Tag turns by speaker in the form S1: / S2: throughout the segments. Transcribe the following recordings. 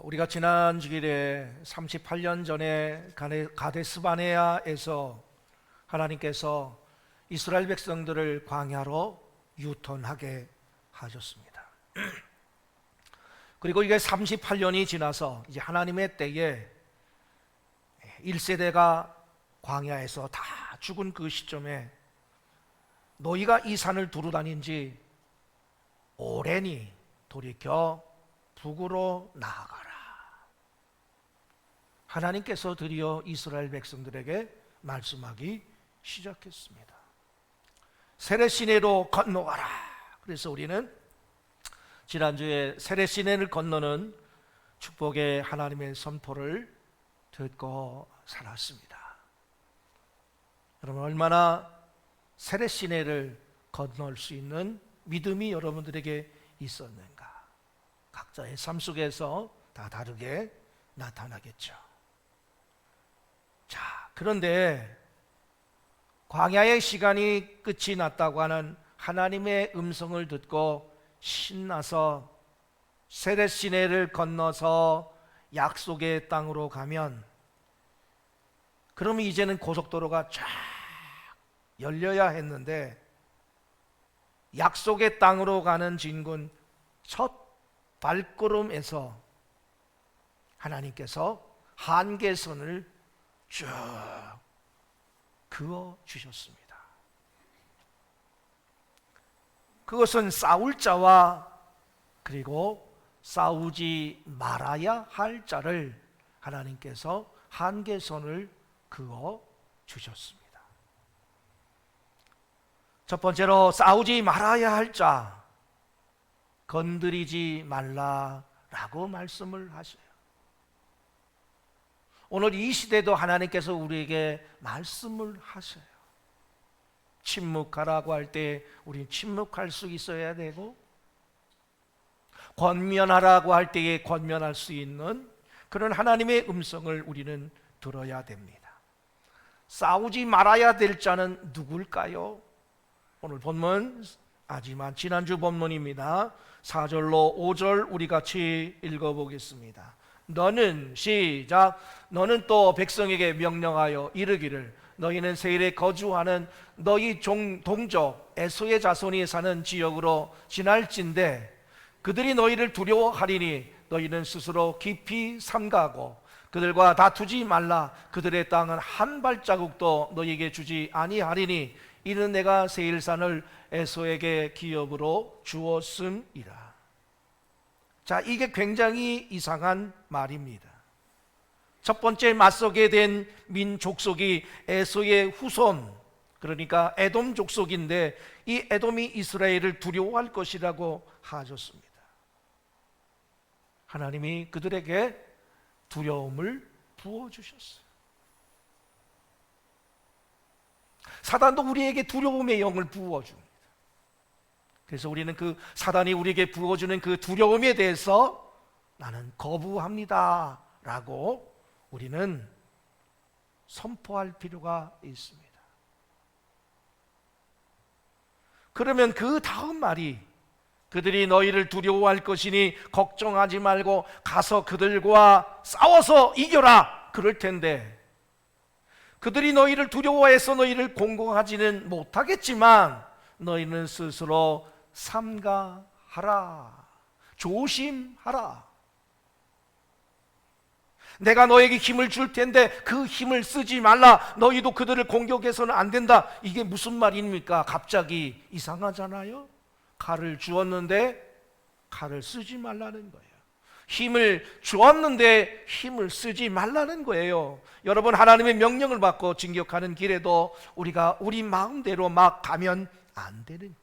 S1: 우리가 지난 주일에 38년 전에 가데스 바네아에서 하나님께서 이스라엘 백성들을 광야로 유턴하게 하셨습니다. 그리고 이게 38년이 지나서 이제 하나님의 때에 1세대가 광야에서 다 죽은 그 시점에 너희가 이 산을 두루 다닌 지 오래니 돌이켜 북으로 나아가라. 하나님께서 드디어 이스라엘 백성들에게 말씀하기 시작했습니다. 세렛시내로 건너가라. 그래서 우리는 지난주에 세렛시내를 건너는 축복의 하나님의 선포를 듣고 살았습니다. 여러분, 얼마나 세렛시내를 건널 수 있는 믿음이 여러분들에게 있었는가? 각자의 삶 속에서 다 다르게 나타나겠죠. 자, 그런데 광야의 시간이 끝이 났다고 하는 하나님의 음성을 듣고 신나서 세렛시내를 건너서 약속의 땅으로 가면, 그러면 이제는 고속도로가 쫙 열려야 했는데, 약속의 땅으로 가는 진군 첫 발걸음에서 하나님께서 한계선을 쭉 그어 주셨습니다. 그것은 싸울 자와 그리고 싸우지 말아야 할 자를 하나님께서 한계선을 그어 주셨습니다. 첫 번째로 싸우지 말아야 할 자, 건드리지 말라라고 말씀을 하셔요. 오늘 이 시대도 하나님께서 우리에게 말씀을 하셔요. 침묵하라고 할 때 우리는 침묵할 수 있어야 되고, 권면하라고 할 때에 권면할 수 있는 그런 하나님의 음성을 우리는 들어야 됩니다. 싸우지 말아야 될 자는 누굴까요? 오늘 본문, 하지만 지난주 본문입니다. 4절로 5절 우리 같이 읽어보겠습니다. 너는, 시작, 너는 또 백성에게 명령하여 이르기를, 너희는 세일에 거주하는 너희 동족 에서의 자손이 사는 지역으로 지날진대 그들이 너희를 두려워하리니 너희는 스스로 깊이 삼가고 그들과 다투지 말라. 그들의 땅은 한 발자국도 너희에게 주지 아니하리니 이는 내가 세일산을 에서에게 기업으로 주었음이라. 자, 이게 굉장히 이상한 말입니다. 첫 번째 맞서게 된 민족속이 에서의 후손, 그러니까 에돔 족속인데, 이 에돔이 이스라엘을 두려워할 것이라고 하셨습니다. 하나님이 그들에게 두려움을 부어주셨어요. 사단도 우리에게 두려움의 영을 부어줍니다. 그래서 우리는 그 사단이 우리에게 부어주는 그 두려움에 대해서 나는 거부합니다 라고 우리는 선포할 필요가 있습니다. 그러면 그 다음 말이, 그들이 너희를 두려워할 것이니 걱정하지 말고 가서 그들과 싸워서 이겨라, 그럴 텐데, 그들이 너희를 두려워해서 너희를 공공하지는 못하겠지만 너희는 스스로 삼가하라, 조심하라. 내가 너에게 힘을 줄 텐데 그 힘을 쓰지 말라. 너희도 그들을 공격해서는 안 된다. 이게 무슨 말입니까? 갑자기 이상하잖아요. 칼을 주었는데 칼을 쓰지 말라는 거예요. 힘을 주었는데 힘을 쓰지 말라는 거예요. 여러분, 하나님의 명령을 받고 진격하는 길에도 우리가 우리 마음대로 막 가면 안 되는 거예요.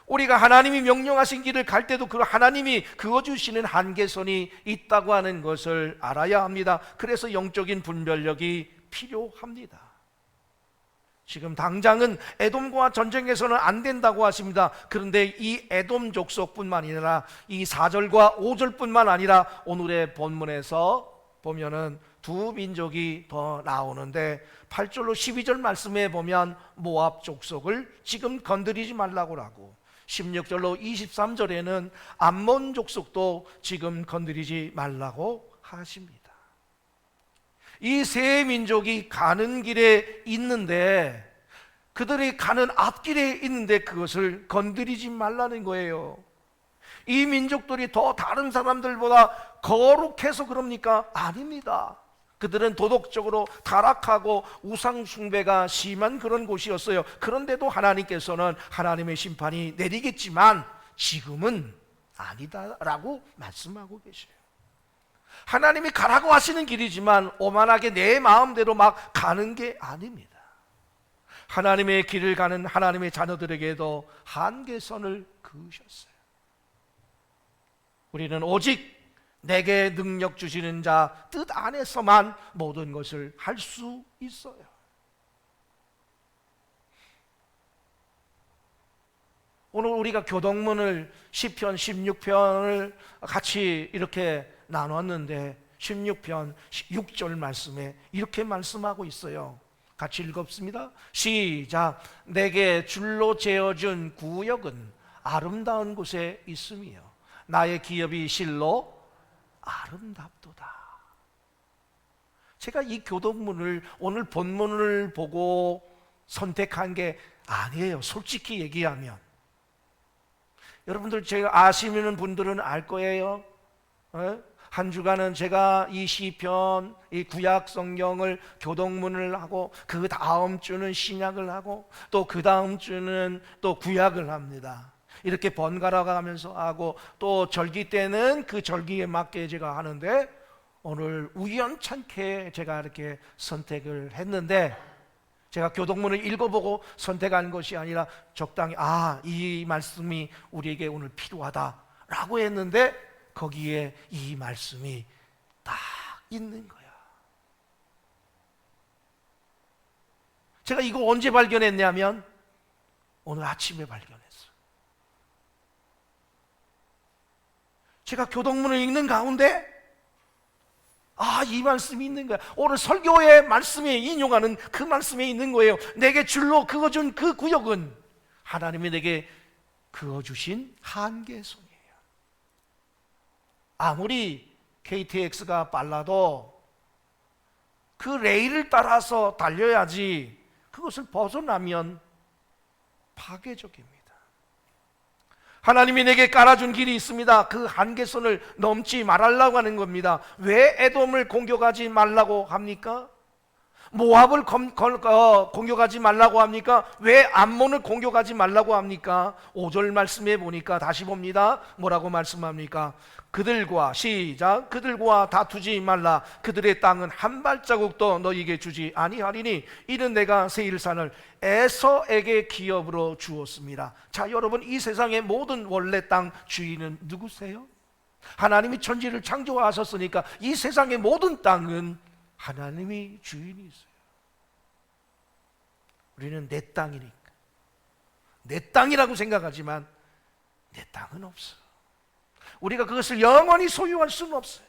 S1: 우리가 하나님이 명령하신 길을 갈 때도 그 하나님이 그어주시는 한계선이 있다고 하는 것을 알아야 합니다. 그래서 영적인 분별력이 필요합니다. 지금 당장은 에돔과 전쟁에서는 안 된다고 하십니다. 그런데 이 에돔 족속뿐만 아니라 이 4절과 5절뿐만 아니라 오늘의 본문에서 보면은 두 민족이 더 나오는데 8절로 12절 말씀에 보면 모압 족속을 지금 건드리지 말라고 하고 16절로 23절에는 암몬 족속도 지금 건드리지 말라고 하십니다. 이 세 민족이 가는 길에 있는데, 그들이 가는 앞길에 있는데 그것을 건드리지 말라는 거예요. 이 민족들이 더 다른 사람들보다 거룩해서 그럽니까? 아닙니다. 그들은 도덕적으로 타락하고 우상 숭배가 심한 그런 곳이었어요. 그런데도 하나님께서는 하나님의 심판이 내리겠지만 지금은 아니다라고 말씀하고 계셔요. 하나님이 가라고 하시는 길이지만 오만하게 내 마음대로 막 가는 게 아닙니다. 하나님의 길을 가는 하나님의 자녀들에게도 한계선을 그으셨어요. 우리는 오직 내게 능력 주시는 자 뜻 안에서만 모든 것을 할 수 있어요. 오늘 우리가 교동문을 시편 16편을 같이 이렇게 나눴는데 16편 6절 말씀에 이렇게 말씀하고 있어요. 같이 읽었습니다. 시작. 내게 줄로 재어준 구역은 아름다운 곳에 있으며 나의 기업이 실로 아름답도다. 제가 이 교동문을 오늘 본문을 보고 선택한 게 아니에요. 솔직히 얘기하면 여러분들 제가 아시는 분들은 알 거예요. 한 주간은 제가 이 시편, 이 구약 성경을 교동문을 하고 그 다음 주는 신약을 하고 또 그 다음 주는 또 구약을 합니다. 이렇게 번갈아 가면서 하고 또 절기 때는 그 절기에 맞게 제가 하는데 오늘 우연찮게 제가 이렇게 선택을 했는데 제가 교동문을 읽어보고 선택한 것이 아니라 적당히 이 말씀이 우리에게 오늘 필요하다라고 했는데 거기에 이 말씀이 딱 있는 거야. 제가 이거 언제 발견했냐면 오늘 아침에 발견했어요. 제가 교동문을 읽는 가운데 이 말씀이 있는 거야. 오늘 설교의 말씀에 인용하는 그 말씀에 있는 거예요. 내게 줄로 그어준 그 구역은 하나님이 내게 그어주신 한계선이에요. 아무리 KTX가 빨라도 그 레일을 따라서 달려야지 그것을 벗어나면 파괴적입니다. 하나님이 내게 깔아준 길이 있습니다. 그 한계선을 넘지 말라고 하는 겁니다. 왜 에돔을 공격하지 말라고 합니까? 모압을 공격하지 말라고 합니까? 왜 암몬을 공격하지 말라고 합니까? 5절 말씀해 보니까 다시 봅니다. 뭐라고 말씀합니까? 그들과 시작. 그들과 다투지 말라. 그들의 땅은 한 발자국도 너희에게 주지 아니하리니 이는 내가 세일산을 에서에게 기업으로 주었습니다. 자, 여러분, 이 세상의 모든 원래 땅 주인은 누구세요? 하나님이 천지를 창조하셨으니까 이 세상의 모든 땅은 하나님이 주인이 있어요. 우리는 내 땅이니까 내 땅이라고 생각하지만 내 땅은 없어. 우리가 그것을 영원히 소유할 수는 없어요.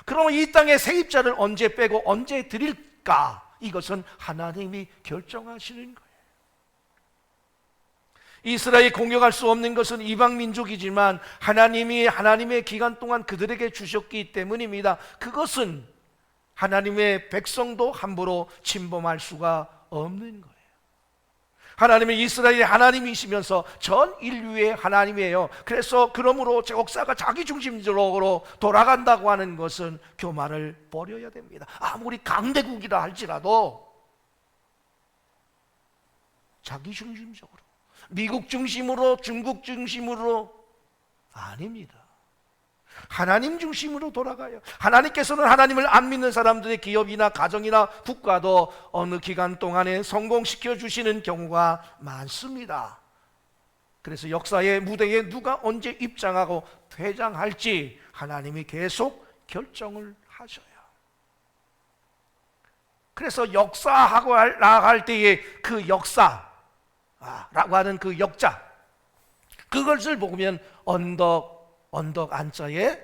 S1: 그러면 이 땅의 세입자를 언제 빼고 언제 드릴까? 이것은 하나님이 결정하시는 거예요. 이스라엘이 공격할 수 없는 것은 이방 민족이지만 하나님이 하나님의 기간 동안 그들에게 주셨기 때문입니다. 그것은 하나님의 백성도 함부로 침범할 수가 없는 거예요. 하나님은 이스라엘의 하나님이시면서 전 인류의 하나님이에요. 그래서 그러므로 역사가 자기 중심적으로 돌아간다고 하는 것은 교만을 버려야 됩니다. 아무리 강대국이라 할지라도 자기 중심적으로, 미국 중심으로, 중국 중심으로 아닙니다. 하나님 중심으로 돌아가요. 하나님께서는 하나님을 안 믿는 사람들의 기업이나 가정이나 국가도 어느 기간 동안에 성공시켜 주시는 경우가 많습니다. 그래서 역사의 무대에 누가 언제 입장하고 퇴장할지 하나님이 계속 결정을 하셔요. 그래서 역사하고 나아갈 때에 그 역사라고 하는 그 역자, 그것을 보면 언덕 안자에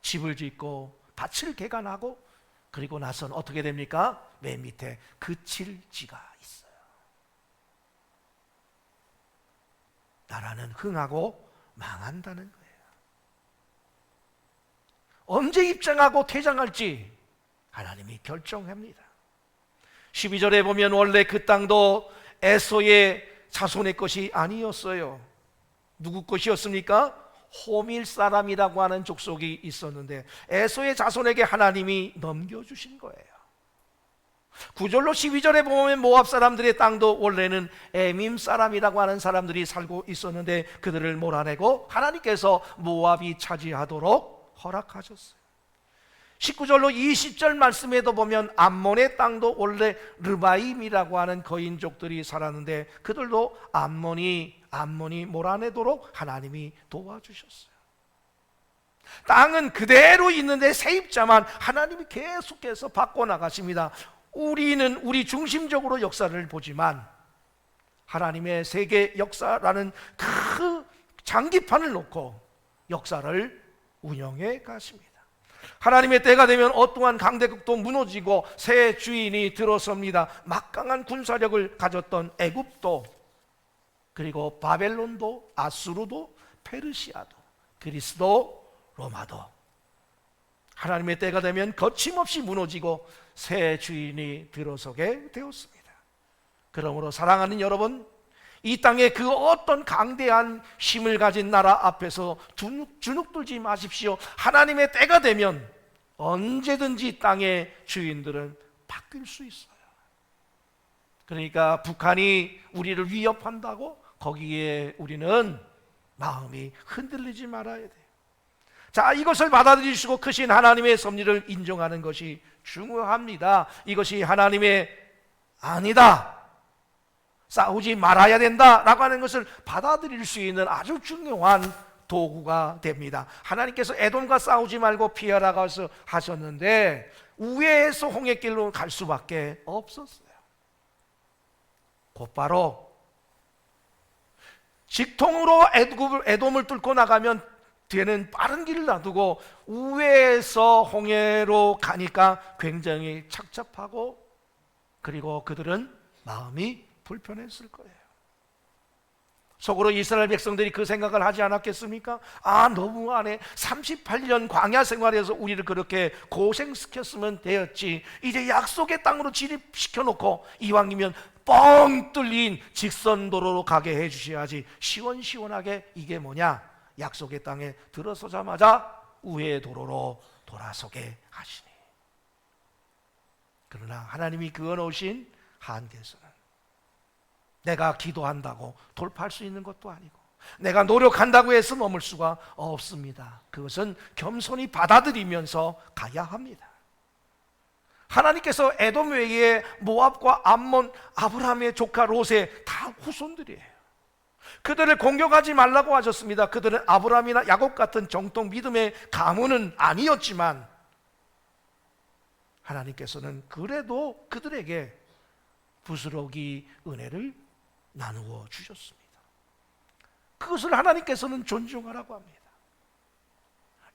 S1: 집을 짓고 밭을 개간하고 그리고 나선 어떻게 됩니까? 맨 밑에 그칠지가 있어요. 나라는 흥하고 망한다는 거예요. 언제 입장하고 퇴장할지 하나님이 결정합니다. 12절에 보면 원래 그 땅도 에서의 자손의 것이 아니었어요. 누구 것이었습니까? 호밀 사람이라고 하는 족속이 있었는데 에서의 자손에게 하나님이 넘겨주신 거예요. 9절로 12절에 보면 모압 사람들의 땅도 원래는 에밈 사람이라고 하는 사람들이 살고 있었는데 그들을 몰아내고 하나님께서 모압이 차지하도록 허락하셨어요. 19절로 20절 말씀에도 보면 암몬의 땅도 원래 르바임이라고 하는 거인족들이 살았는데 그들도 암몬이 몰아내도록 하나님이 도와주셨어요. 땅은 그대로 있는데 세입자만 하나님이 계속해서 바꿔나가십니다. 우리는 우리 중심적으로 역사를 보지만 하나님의 세계 역사라는 그 장기판을 놓고 역사를 운영해 가십니다. 하나님의 때가 되면 어떠한 강대국도 무너지고 새 주인이 들어섭니다. 막강한 군사력을 가졌던 애굽도, 그리고 바벨론도, 아수르도, 페르시아도, 그리스도, 로마도 하나님의 때가 되면 거침없이 무너지고 새 주인이 들어서게 되었습니다. 그러므로 사랑하는 여러분, 이 땅에 그 어떤 강대한 힘을 가진 나라 앞에서 주눅들지 마십시오. 하나님의 때가 되면 언제든지 땅의 주인들은 바뀔 수 있어요. 그러니까 북한이 우리를 위협한다고 거기에 우리는 마음이 흔들리지 말아야 돼요. 자, 이것을 받아들이시고 크신 하나님의 섭리를 인정하는 것이 중요합니다. 이것이 하나님의 아니다, 싸우지 말아야 된다라고 하는 것을 받아들일 수 있는 아주 중요한 도구가 됩니다. 하나님께서 에돔과 싸우지 말고 피하라고 하셨는데 우회해서 홍해길로 갈 수밖에 없었어요. 곧바로 직통으로 에돔을 뚫고 나가면 뒤에는 빠른 길을 놔두고 우회해서 홍해로 가니까 굉장히 착잡하고, 그리고 그들은 마음이 불편했을 거예요. 속으로 이스라엘 백성들이 그 생각을 하지 않았겠습니까? 아, 너무하네. 38년 광야 생활에서 우리를 그렇게 고생시켰으면 되었지. 이제 약속의 땅으로 진입시켜놓고 이왕이면 뻥 뚫린 직선도로로 가게 해주셔야지. 시원시원하게. 이게 뭐냐? 약속의 땅에 들어서자마자 우회의 도로로 돌아서게 하시니. 그러나 하나님이 그어놓으신 한계에서는 내가 기도한다고 돌파할 수 있는 것도 아니고 내가 노력한다고 해서 넘을 수가 없습니다. 그것은 겸손히 받아들이면서 가야 합니다. 하나님께서 에돔 외에 모압과 암몬, 아브라함의 조카 롯의 다 후손들이에요. 그들을 공격하지 말라고 하셨습니다. 그들은 아브라함이나 야곱 같은 정통 믿음의 가문은 아니었지만 하나님께서는 그래도 그들에게 부스러기 은혜를 나누어 주셨습니다. 그것을 하나님께서는 존중하라고 합니다.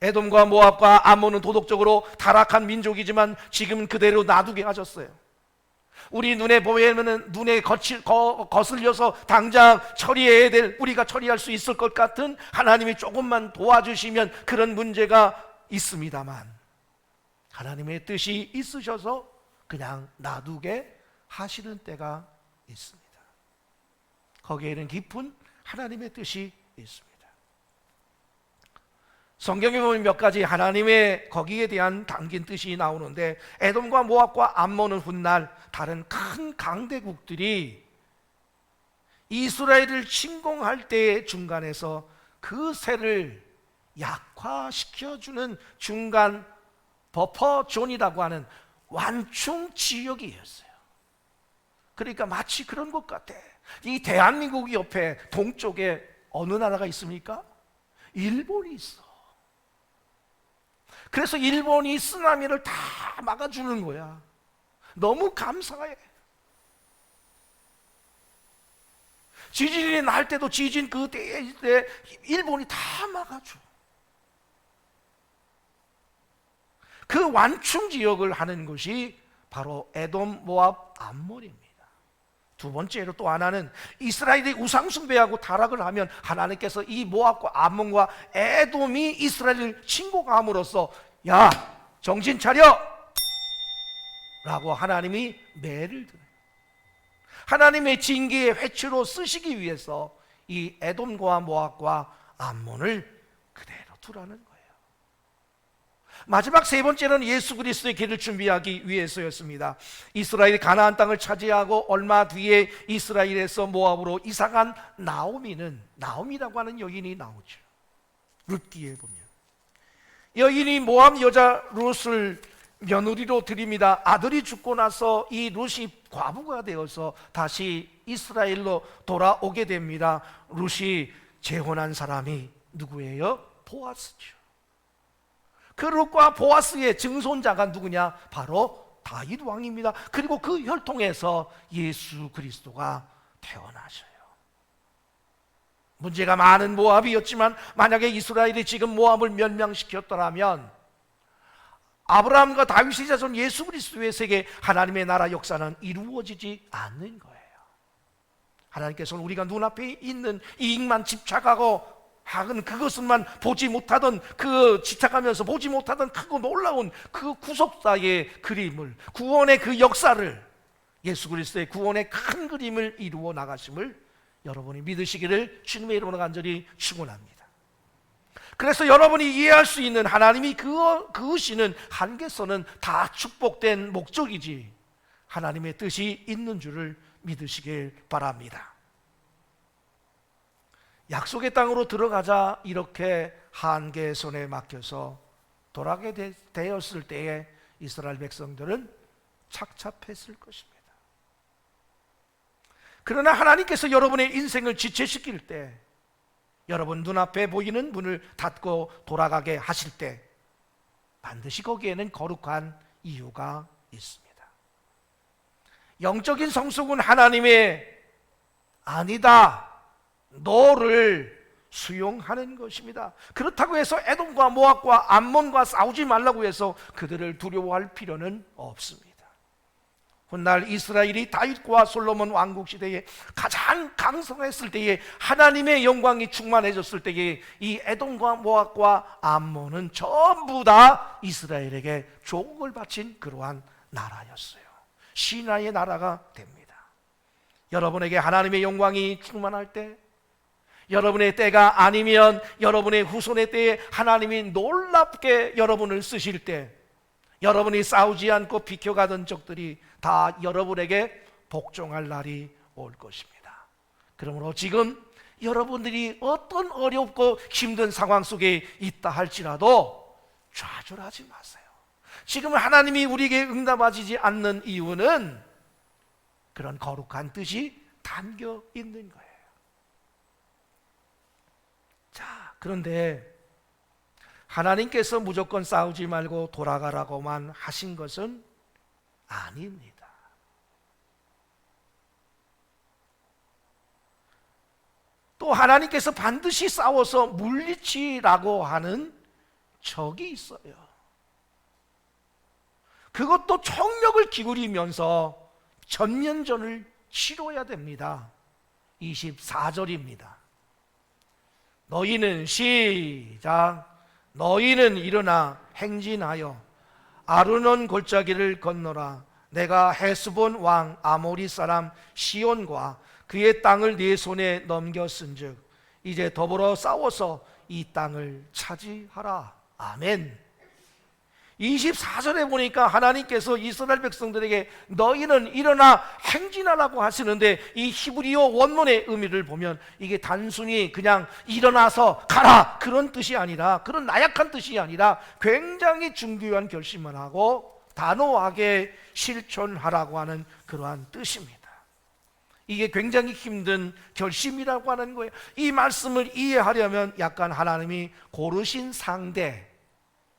S1: 에돔과 모압과 암몬은 도덕적으로 타락한 민족이지만 지금은 그대로 놔두게 하셨어요. 우리 눈에 보이면 눈에 거슬려서 당장 처리해야 될, 우리가 처리할 수 있을 것 같은, 하나님이 조금만 도와주시면 그런 문제가 있습니다만 하나님의 뜻이 있으셔서 그냥 놔두게 하시는 때가 있습니다. 거기에는 깊은 하나님의 뜻이 있습니다. 성경에 보면 몇 가지 하나님의 거기에 대한 담긴 뜻이 나오는데, 에돔과 모압과 암몬은 훗날 다른 큰 강대국들이 이스라엘을 침공할 때의 중간에서 그 세를 약화시켜주는 중간 버퍼존이라고 하는 완충 지역이었어요. 그러니까 마치 그런 것 같아. 이 대한민국 옆에 동쪽에 어느 나라가 있습니까? 일본이 있어. 그래서 일본이 쓰나미를 다 막아주는 거야. 너무 감사해. 지진이 날 때도 지진 그 때에 일본이 다 막아줘. 그 완충 지역을 하는 것이 바로 에돔, 모압, 암몬입니다. 두 번째로 또 하나는 이스라엘이 우상숭배하고 타락을 하면 하나님께서 이 모압과 암몬과 에돔이 이스라엘을 침공함으로써 야 정신 차려! 라고 하나님이 매를 들어요. 하나님의 징계의 회초로 쓰시기 위해서 이 에돔과 모압과 암몬을 그대로 두라는 거예요. 마지막 세 번째는 예수 그리스도의 길을 준비하기 위해서였습니다. 이스라엘이 가나안 땅을 차지하고 얼마 뒤에 이스라엘에서 모압으로 이사간 나오미라고 하는 여인이 나오죠. 룻기에 보면 여인이 모압 여자 룻을 며느리로 드립니다. 아들이 죽고 나서 이 룻이 과부가 되어서 다시 이스라엘로 돌아오게 됩니다. 룻이 재혼한 사람이 누구예요? 보아스죠. 그 룻과 보아스의 증손자가 누구냐? 바로 다윗 왕입니다. 그리고 그 혈통에서 예수 그리스도가 태어나셔요. 문제가 많은 모압이었지만 만약에 이스라엘이 지금 모압을 멸망시켰더라면 아브라함과 다윗의 자손 예수 그리스도의 세계 하나님의 나라 역사는 이루어지지 않는 거예요. 하나님께서는 우리가 눈앞에 있는 이익만 집착하고 하긴 그것을만 보지 못하던 집착하면서 보지 못하던 크고 놀라운 그 구속사의 그림을, 구원의 그 역사를, 예수 그리스도의 구원의 큰 그림을 이루어 나가심을 여러분이 믿으시기를 주님의 이름으로 간절히 축원합니다. 그래서 여러분이 이해할 수 있는 하나님이 그으시는 한계선은 다 축복된 목적이지 하나님의 뜻이 있는 줄을 믿으시길 바랍니다. 약속의 땅으로 들어가자 이렇게 한계선에 막혀서 돌아가게 되었을 때에 이스라엘 백성들은 착잡했을 것입니다. 그러나 하나님께서 여러분의 인생을 지체시킬 때, 여러분 눈앞에 보이는 문을 닫고 돌아가게 하실 때 반드시 거기에는 거룩한 이유가 있습니다. 영적인 성숙은 하나님의 아니다, 너를 수용하는 것입니다. 그렇다고 해서 에돔과 모압과 암몬과 싸우지 말라고 해서 그들을 두려워할 필요는 없습니다. 훗날 이스라엘이 다윗과 솔로몬 왕국 시대에 가장 강성했을 때에 하나님의 영광이 충만해졌을 때에 이 에돔과 모압과 암몬은 전부 다 이스라엘에게 조국을 바친 그러한 나라였어요. 신하의 나라가 됩니다. 여러분에게 하나님의 영광이 충만할 때, 여러분의 때가 아니면 여러분의 후손의 때에 하나님이 놀랍게 여러분을 쓰실 때, 여러분이 싸우지 않고 비켜가던 적들이 다 여러분에게 복종할 날이 올 것입니다. 그러므로 지금 여러분들이 어떤 어렵고 힘든 상황 속에 있다 할지라도 좌절하지 마세요. 지금 하나님이 우리에게 응답하지 않는 이유는 그런 거룩한 뜻이 담겨 있는 거예요. 자, 그런데 하나님께서 무조건 싸우지 말고 돌아가라고만 하신 것은 아닙니다. 또 하나님께서 반드시 싸워서 물리치라고 하는 적이 있어요. 그것도 총력을 기울이면서 전면전을 치러야 됩니다. 24절입니다. 너희는 시작. 너희는 일어나 행진하여 아르논 골짜기를 건너라. 내가 헤스본 왕 아모리 사람 시온과 그의 땅을 네 손에 넘겼은즉 이제 더불어 싸워서 이 땅을 차지하라. 아멘. 24절에 보니까 하나님께서 이스라엘 백성들에게 너희는 일어나 행진하라고 하시는데, 이 히브리어 원문의 의미를 보면 이게 단순히 그냥 일어나서 가라 그런 뜻이 아니라, 그런 나약한 뜻이 아니라 굉장히 중요한 결심을 하고 단호하게 실천하라고 하는 그러한 뜻입니다. 이게 굉장히 힘든 결심이라고 하는 거예요. 이 말씀을 이해하려면 약간 하나님이 고르신 상대,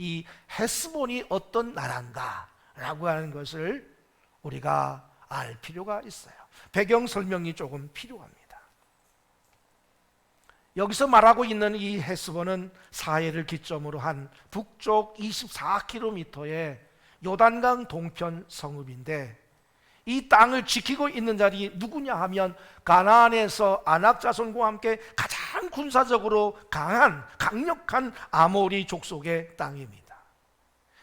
S1: 이 헤스본이 어떤 나라인가라고 하는 것을 우리가 알 필요가 있어요. 배경 설명이 조금 필요합니다. 여기서 말하고 있는 이 헤스본은 사해를 기점으로 한 북쪽 24km의 요단강 동편 성읍인데, 이 땅을 지키고 있는 자리 누구냐 하면 가나안에서 아낙 자손과 함께 가장 군사적으로 강력한 아모리 족속의 땅입니다.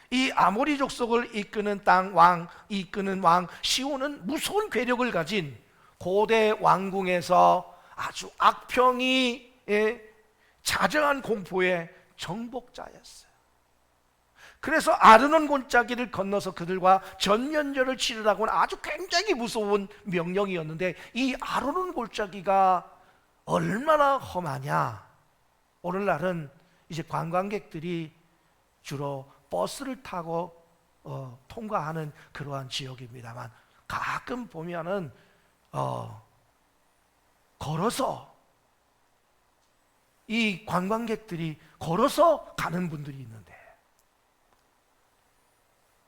S1: 이 아모리 족속을 이끄는 왕 시온은 무서운 괴력을 가진 고대 왕궁에서 아주 악평이 자정한 공포의 정복자였어요. 그래서 아르논 골짜기를 건너서 그들과 전면전을 치르라고는 아주 굉장히 무서운 명령이었는데, 이 아르논 골짜기가 얼마나 험하냐. 오늘날은 이제 관광객들이 주로 버스를 타고 통과하는 그러한 지역입니다만, 가끔 보면은 걸어서, 이 관광객들이 걸어서 가는 분들이 있는데,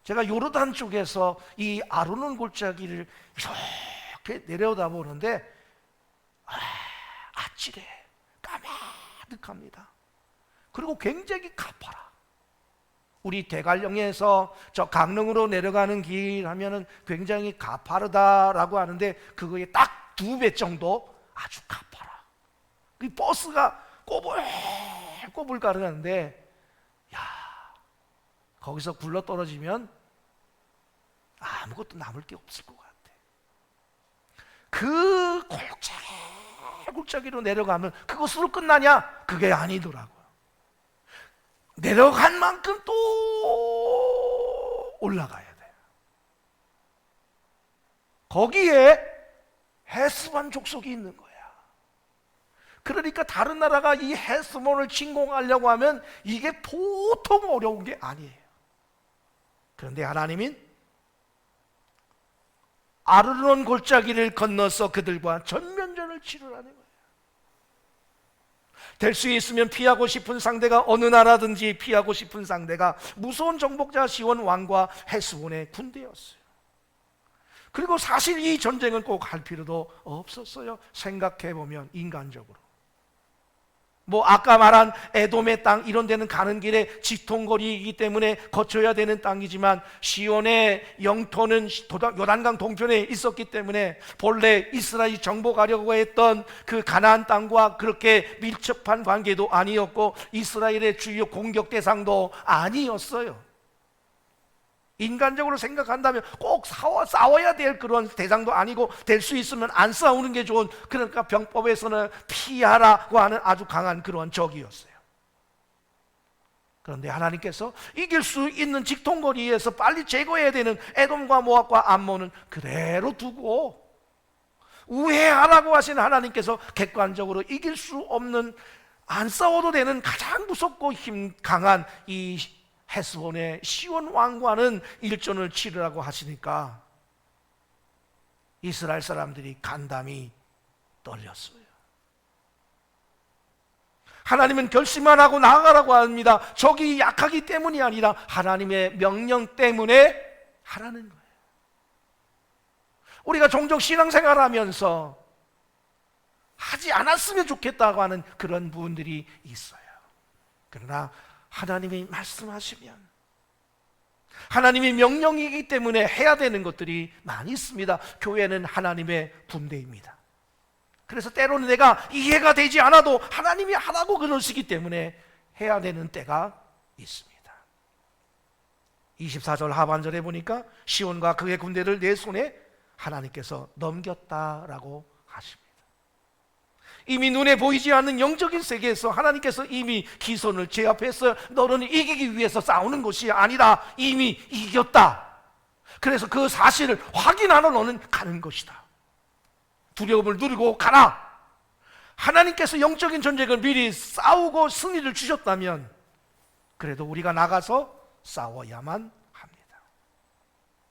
S1: 제가 요르단 쪽에서 이 아르논 골짜기를 이렇게 내려다 보는데 아찔해, 까마득합니다. 그리고 굉장히 가파라. 우리 대관령에서 저 강릉으로 내려가는 길 하면은 굉장히 가파르다라고 하는데, 그거에 딱 2배 정도 아주 가파라. 그 버스가 꼬불꼬불 가르는데, 야, 거기서 굴러 떨어지면 아무것도 남을 게 없을 것 같아. 그 골짜기로 내려가면 그것으로 끝나냐? 그게 아니더라고요. 내려간 만큼 또 올라가야 돼요. 거기에 헤스본 족속이 있는 거야. 그러니까 다른 나라가 이 헤스본을 침공하려고 하면 이게 보통 어려운 게 아니에요. 그런데 하나님은 아르논 골짜기를 건너서 그들과 전면전을 치르라는 거예요. 될 수 있으면 피하고 싶은 상대가 어느 나라든지 피하고 싶은 상대가 무서운 정복자 시온 왕과 헤스본의 군대였어요. 그리고 사실 이 전쟁은 꼭 할 필요도 없었어요. 생각해보면 인간적으로. 뭐 아까 말한 에돔의 땅 이런 데는 가는 길에 직통거리이기 때문에 거쳐야 되는 땅이지만, 시온의 영토는 요단강 동편에 있었기 때문에 본래 이스라엘이 정복하려고 했던 그 가나안 땅과 그렇게 밀접한 관계도 아니었고, 이스라엘의 주요 공격 대상도 아니었어요. 인간적으로 생각한다면 꼭 싸워야 될 그런 대상도 아니고, 될 수 있으면 안 싸우는 게 좋은, 그러니까 병법에서는 피하라고 하는 아주 강한 그런 적이었어요. 그런데 하나님께서 이길 수 있는 직통거리에서 빨리 제거해야 되는 에돔과 모압과 암몬은 그대로 두고, 우회하라고 하신 하나님께서 객관적으로 이길 수 없는, 안 싸워도 되는 가장 무섭고 힘 강한 이 헤스본의 시온 왕과는 일전을 치르라고 하시니까 이스라엘 사람들이 간담이 떨렸어요. 하나님은 결심만 하고 나아가라고 합니다. 적이 약하기 때문이 아니라 하나님의 명령 때문에 하라는 거예요. 우리가 종종 신앙생활하면서 하지 않았으면 좋겠다고 하는 그런 부분들이 있어요. 그러나 하나님이 말씀하시면, 하나님이 명령이기 때문에 해야 되는 것들이 많이 있습니다. 교회는 하나님의 군대입니다. 그래서 때로는 내가 이해가 되지 않아도 하나님이 하라고 그러시기 때문에 해야 되는 때가 있습니다. 24절 하반절에 보니까 시온과 그의 군대를 내 손에 하나님께서 넘겼다라고 하십니다. 이미 눈에 보이지 않는 영적인 세계에서 하나님께서 이미 기선을 제압했어요. 너는 이기기 위해서 싸우는 것이 아니라 이미 이겼다. 그래서 그 사실을 확인하러 너는 가는 것이다. 두려움을 누리고 가라. 하나님께서 영적인 전쟁을 미리 싸우고 승리를 주셨다면 그래도 우리가 나가서 싸워야만 합니다.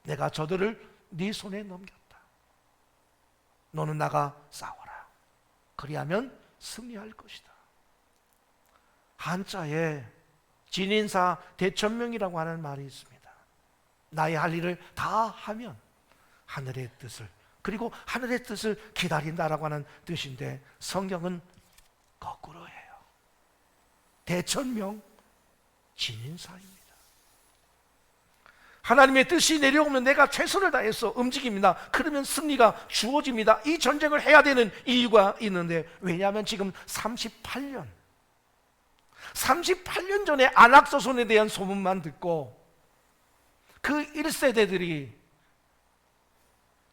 S1: 내가 저들을 네 손에 넘겼다. 너는 나가 싸워라. 그리하면 승리할 것이다. 한자에 진인사 대천명이라고 하는 말이 있습니다. 나의 할 일을 다 하면 하늘의 뜻을, 그리고 하늘의 뜻을 기다린다라고 하는 뜻인데, 성경은 거꾸로 해요. 대천명 진인사입니다. 하나님의 뜻이 내려오면 내가 최선을 다해서 움직입니다. 그러면 승리가 주어집니다. 이 전쟁을 해야 되는 이유가 있는데, 왜냐하면 지금 38년 전에 안악서손에 대한 소문만 듣고 그 1세대들이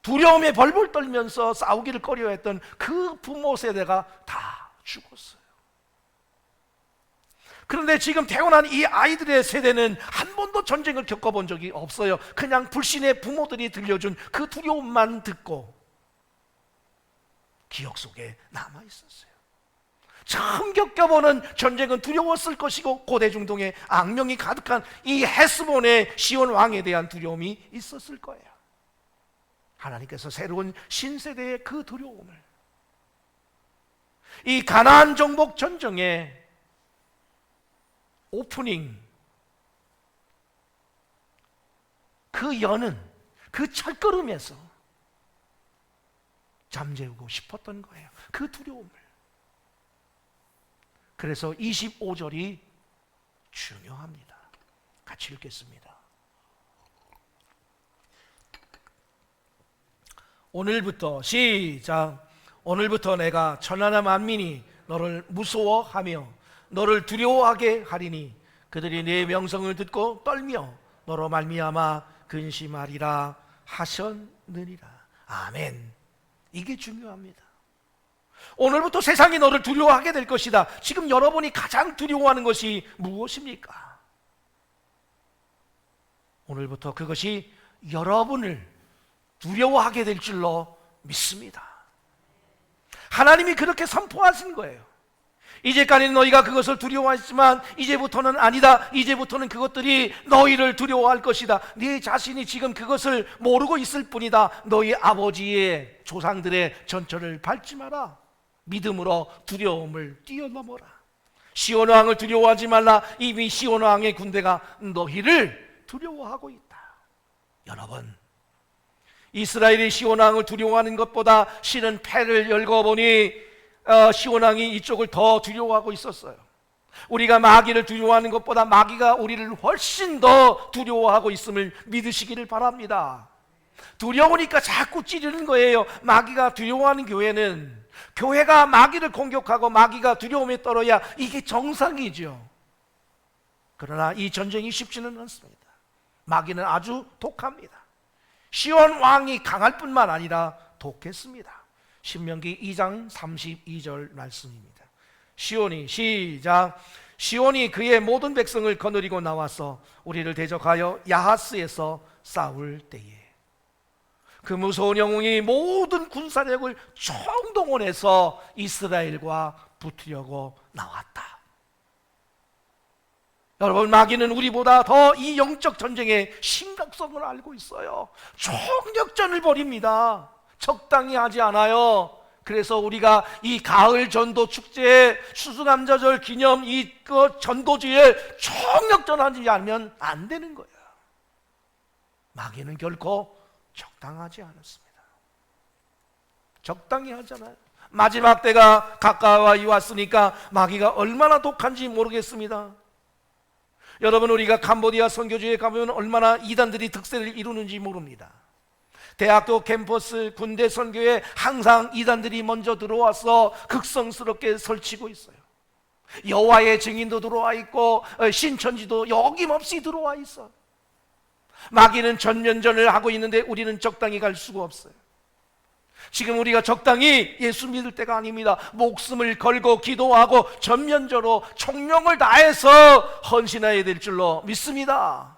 S1: 두려움에 벌벌 떨면서 싸우기를 꺼려했던 그 부모 세대가 다 죽었어요. 그런데 지금 태어난 이 아이들의 세대는 한 번도 전쟁을 겪어본 적이 없어요. 그냥 불신의 부모들이 들려준 그 두려움만 듣고 기억 속에 남아있었어요. 처음 겪어보는 전쟁은 두려웠을 것이고, 고대 중동에 악명이 가득한 이 헤스본의 시온 왕에 대한 두려움이 있었을 거예요. 하나님께서 새로운 신세대의 그 두려움을, 이 가나안 정복 전쟁의 오프닝, 그 여는 그 첫걸음에서 잠재우고 싶었던 거예요. 그 두려움을. 그래서 25절이 중요합니다. 같이 읽겠습니다. 오늘부터 시작. 오늘부터 내가 천하나 만민이 너를 무서워하며 너를 두려워하게 하리니 그들이 네 명성을 듣고 떨며 너로 말미암아 근심하리라 하셨느니라. 아멘. 이게 중요합니다. 오늘부터 세상이 너를 두려워하게 될 것이다. 지금 여러분이 가장 두려워하는 것이 무엇입니까? 오늘부터 그것이 여러분을 두려워하게 될 줄로 믿습니다. 하나님이 그렇게 선포하신 거예요. 이제까지는 너희가 그것을 두려워했지만 이제부터는 아니다. 이제부터는 그것들이 너희를 두려워할 것이다. 네 자신이 지금 그것을 모르고 있을 뿐이다. 너희 아버지의 조상들의 전철을 밟지 마라. 믿음으로 두려움을 뛰어넘어라. 시온 왕을 두려워하지 말라. 이미 시온 왕의 군대가 너희를 두려워하고 있다. 여러분, 이스라엘이 시온 왕을 두려워하는 것보다 실은 패를 열거보니 시온 왕이 이쪽을 더 두려워하고 있었어요. 우리가 마귀를 두려워하는 것보다 마귀가 우리를 훨씬 더 두려워하고 있음을 믿으시기를 바랍니다. 두려우니까 자꾸 찌르는 거예요. 마귀가 두려워하는 교회는, 교회가 마귀를 공격하고 마귀가 두려움에 떨어야 이게 정상이죠. 그러나 이 전쟁이 쉽지는 않습니다. 마귀는 아주 독합니다. 시온 왕이 강할 뿐만 아니라 독했습니다. 신명기 2장 32절 말씀입니다. 시온이 시작. 시온이 그의 모든 백성을 거느리고 나와서 우리를 대적하여 야하스에서 싸울 때에 그 무서운 영웅이 모든 군사력을 총동원해서 이스라엘과 붙으려고 나왔다. 여러분, 마귀는 우리보다 더 이 영적 전쟁의 심각성을 알고 있어요. 총력전을 벌입니다. 적당히 하지 않아요. 그래서 우리가 이 가을 전도 축제, 추수감사절 기념 이 전도주에 총력전하지 않으면 안 되는 거예요. 마귀는 결코 적당하지 않았습니다. 적당히 하잖아요. 마지막 때가 가까이 왔으니까 마귀가 얼마나 독한지 모르겠습니다. 여러분, 우리가 캄보디아 선교지에 가면 얼마나 이단들이 득세를 이루는지 모릅니다. 대학교 캠퍼스, 군대 선교에 항상 이단들이 먼저 들어와서 극성스럽게 설치고 있어요. 여호와의 증인도 들어와 있고 신천지도 여김없이 들어와 있어. 마귀는 전면전을 하고 있는데 우리는 적당히 갈 수가 없어요. 지금 우리가 적당히 예수 믿을 때가 아닙니다. 목숨을 걸고 기도하고 전면적으로 총력을 다해서 헌신해야 될 줄로 믿습니다.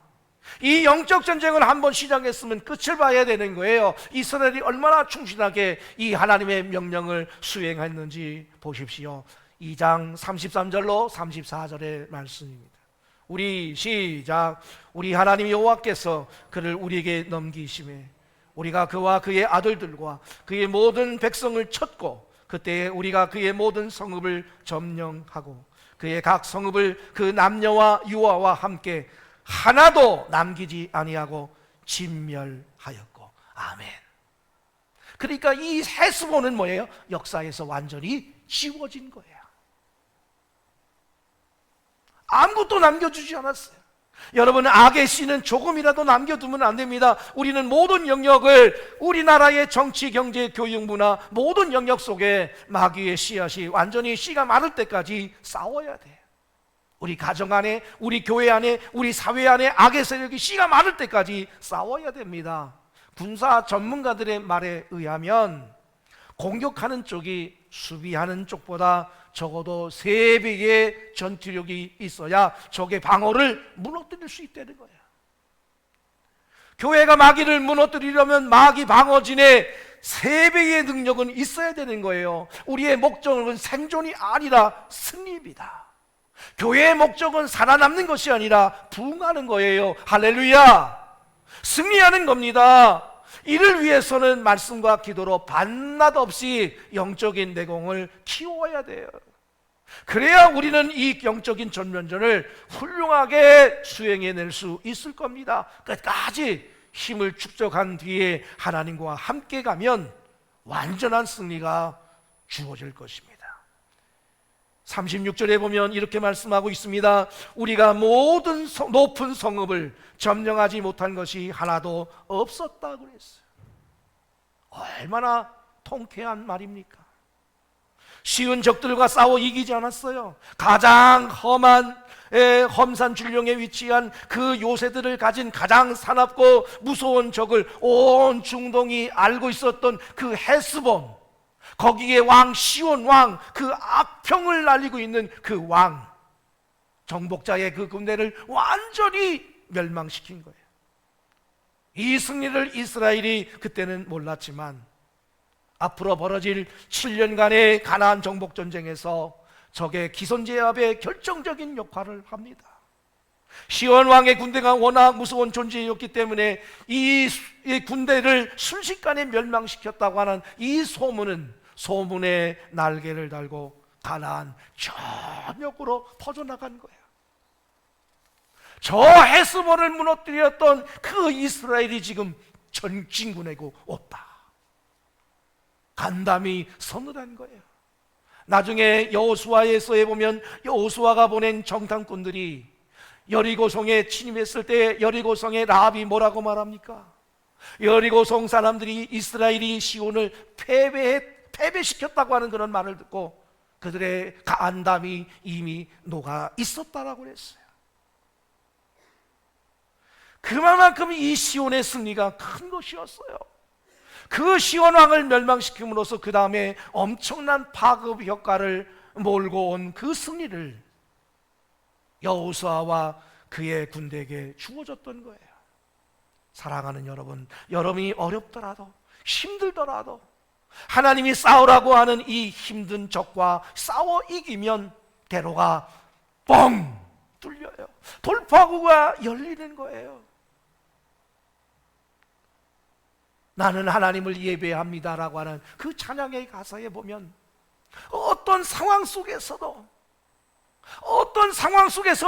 S1: 이 영적 전쟁을 한번 시작했으면 끝을 봐야 되는 거예요. 이스라엘이 얼마나 충실하게 이 하나님의 명령을 수행했는지 보십시오. 2장 33절로 34절의 말씀입니다. 우리 시작. 우리 하나님 여호와께서 그를 우리에게 넘기심에 우리가 그와 그의 아들들과 그의 모든 백성을 쳤고 그때에 우리가 그의 모든 성읍을 점령하고 그의 각 성읍을 그 남녀와 유아와 함께 하나도 남기지 아니하고 진멸하였고. 아멘. 그러니까 이 헤스본은 뭐예요? 역사에서 완전히 지워진 거예요. 아무것도 남겨주지 않았어요. 여러분, 악의 씨는 조금이라도 남겨두면 안 됩니다. 우리는 모든 영역을, 우리나라의 정치, 경제, 교육, 문화 모든 영역 속에 마귀의 씨앗이 완전히 씨가 마를 때까지 싸워야 돼요. 우리 가정 안에, 우리 교회 안에, 우리 사회 안에 악의 세력이 씨가 마를 때까지 싸워야 됩니다. 군사 전문가들의 말에 의하면 공격하는 쪽이 수비하는 쪽보다 적어도 3배의 전투력이 있어야 적의 방어를 무너뜨릴 수 있다는 거예요. 교회가 마귀를 무너뜨리려면 마귀 방어진의 3배의 능력은 있어야 되는 거예요. 우리의 목적은 생존이 아니라 승리입니다. 교회의 목적은 살아남는 것이 아니라 부흥하는 거예요. 할렐루야! 승리하는 겁니다. 이를 위해서는 말씀과 기도로 밤낮 없이 영적인 내공을 키워야 돼요. 그래야 우리는 이 영적인 전면전을 훌륭하게 수행해낼 수 있을 겁니다. 끝까지 힘을 축적한 뒤에 하나님과 함께 가면 완전한 승리가 주어질 것입니다. 36절에 보면 이렇게 말씀하고 있습니다. 우리가 모든 높은 성읍을 점령하지 못한 것이 하나도 없었다고 그랬어요. 얼마나 통쾌한 말입니까? 쉬운 적들과 싸워 이기지 않았어요. 가장 험산 줄령에 위치한 그 요새들을 가진 가장 사납고 무서운 적을 온 중동이 알고 있었던 그 헤스본, 거기에 왕 시온 왕, 그 악평을 날리고 있는 그 왕, 정복자의 그 군대를 완전히 멸망시킨 거예요. 이 승리를 이스라엘이 그때는 몰랐지만 앞으로 벌어질 7년간의 가나안 정복 전쟁에서 적의 기선제압에 결정적인 역할을 합니다. 시온 왕의 군대가 워낙 무서운 존재였기 때문에 이 군대를 순식간에 멸망시켰다고 하는 이 소문에 날개를 달고 가나안 전역으로 퍼져나간 거예요. 저 헤스본을 무너뜨렸던 그 이스라엘이 지금 전진군에고 없다. 간담이 서늘한 거예요. 나중에 여호수아에서에 보면 여호수아가 보낸 정탐꾼들이 여리고성에 침입했을 때 여리고성의 라합이 뭐라고 말합니까? 여리고성 사람들이 이스라엘이 시온을 패배시켰다고 하는 그런 말을 듣고 그들의 간담이 이미 녹아 있었다라고 그랬어요. 그만큼 이 시온의 승리가 큰 것이었어요. 그 시온 왕을 멸망시킴으로써 그 다음에 엄청난 파급 효과를 몰고 온 그 승리를 여호수아와 그의 군대에게 주어졌던 거예요. 사랑하는 여러분, 여러분이 어렵더라도 힘들더라도 하나님이 싸우라고 하는 이 힘든 적과 싸워 이기면 대로가 뻥 뚫려요. 돌파구가 열리는 거예요. 나는 하나님을 예배합니다라고 하는 그 찬양의 가사에 보면 어떤 상황 속에서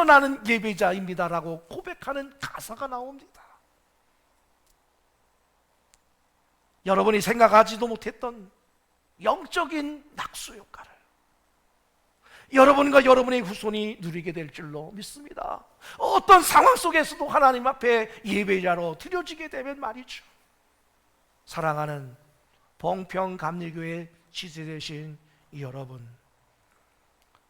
S1: 나는 예배자입니다라고 고백하는 가사가 나옵니다. 여러분이 생각하지도 못했던 영적인 낙수 효과를 여러분과 여러분의 후손이 누리게 될 줄로 믿습니다. 어떤 상황 속에서도 하나님 앞에 예배자로 드려지게 되면 말이죠. 사랑하는 봉평감리교회 지지되신 여러분,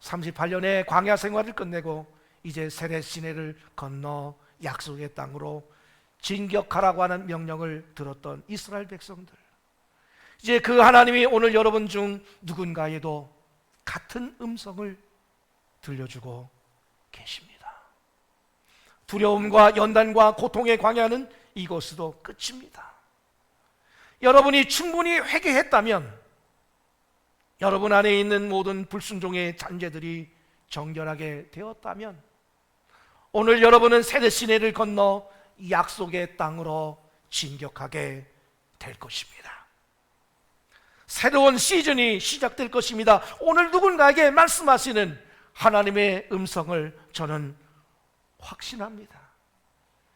S1: 38년의 광야 생활을 끝내고 이제 세렛 시내를 건너 약속의 땅으로 진격하라고 하는 명령을 들었던 이스라엘 백성들, 이제 그 하나님이 오늘 여러분 중 누군가에도 같은 음성을 들려주고 계십니다. 두려움과 연단과 고통의 광야는 이것으로 끝입니다. 여러분이 충분히 회개했다면 여러분 안에 있는 모든 불순종의 잔재들이 정결하게 되었다면 오늘 여러분은 세렛 시내를 건너 약속의 땅으로 진격하게 될 것입니다. 새로운 시즌이 시작될 것입니다. 오늘 누군가에게 말씀하시는 하나님의 음성을 저는 확신합니다.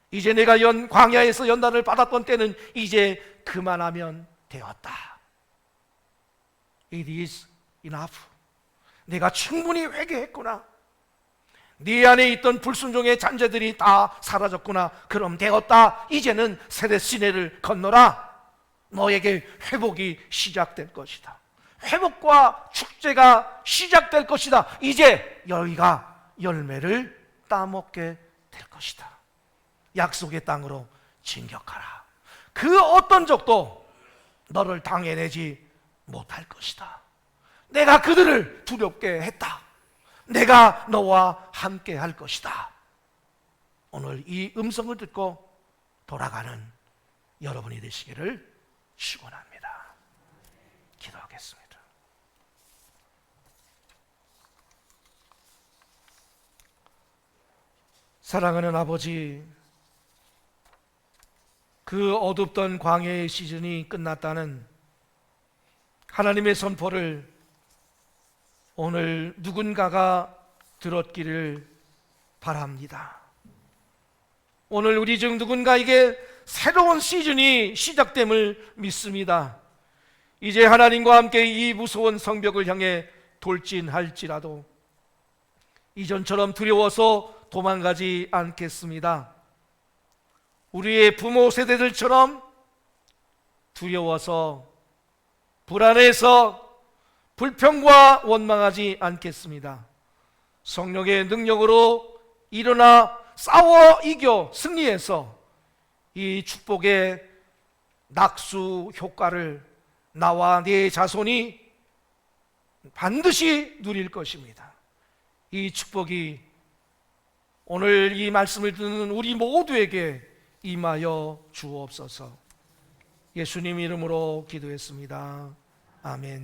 S1: 이제 내가 광야에서 연단을 받았던 때는 이제 그만하면 되었다. It is enough. 내가 충분히 회개했구나. 네 안에 있던 불순종의 잔재들이 다 사라졌구나. 그럼 되었다. 이제는 세대 시내를 건너라. 너에게 회복이 시작될 것이다. 회복과 축제가 시작될 것이다. 이제 너희가 열매를 따먹게 될 것이다. 약속의 땅으로 진격하라. 그 어떤 적도 너를 당해내지 못할 것이다. 내가 그들을 두렵게 했다. 내가 너와 함께 할 것이다. 오늘 이 음성을 듣고 돌아가는 여러분이 되시기를 축원합니다. 기도하겠습니다. 사랑하는 아버지, 그 어둡던 광야의 시즌이 끝났다는 하나님의 선포를 오늘 누군가가 들었기를 바랍니다. 오늘 우리 중 누군가에게 새로운 시즌이 시작됨을 믿습니다. 이제 하나님과 함께 이 무서운 성벽을 향해 돌진할지라도 이전처럼 두려워서 도망가지 않겠습니다. 우리의 부모 세대들처럼 두려워서, 불안해서, 불평과 원망하지 않겠습니다. 성령의 능력으로 일어나 싸워 이겨 승리해서 이 축복의 낙수 효과를 나와 네 자손이 반드시 누릴 것입니다. 이 축복이 오늘 이 말씀을 듣는 우리 모두에게 임하여 주옵소서. 예수님 이름으로 기도했습니다. 아멘.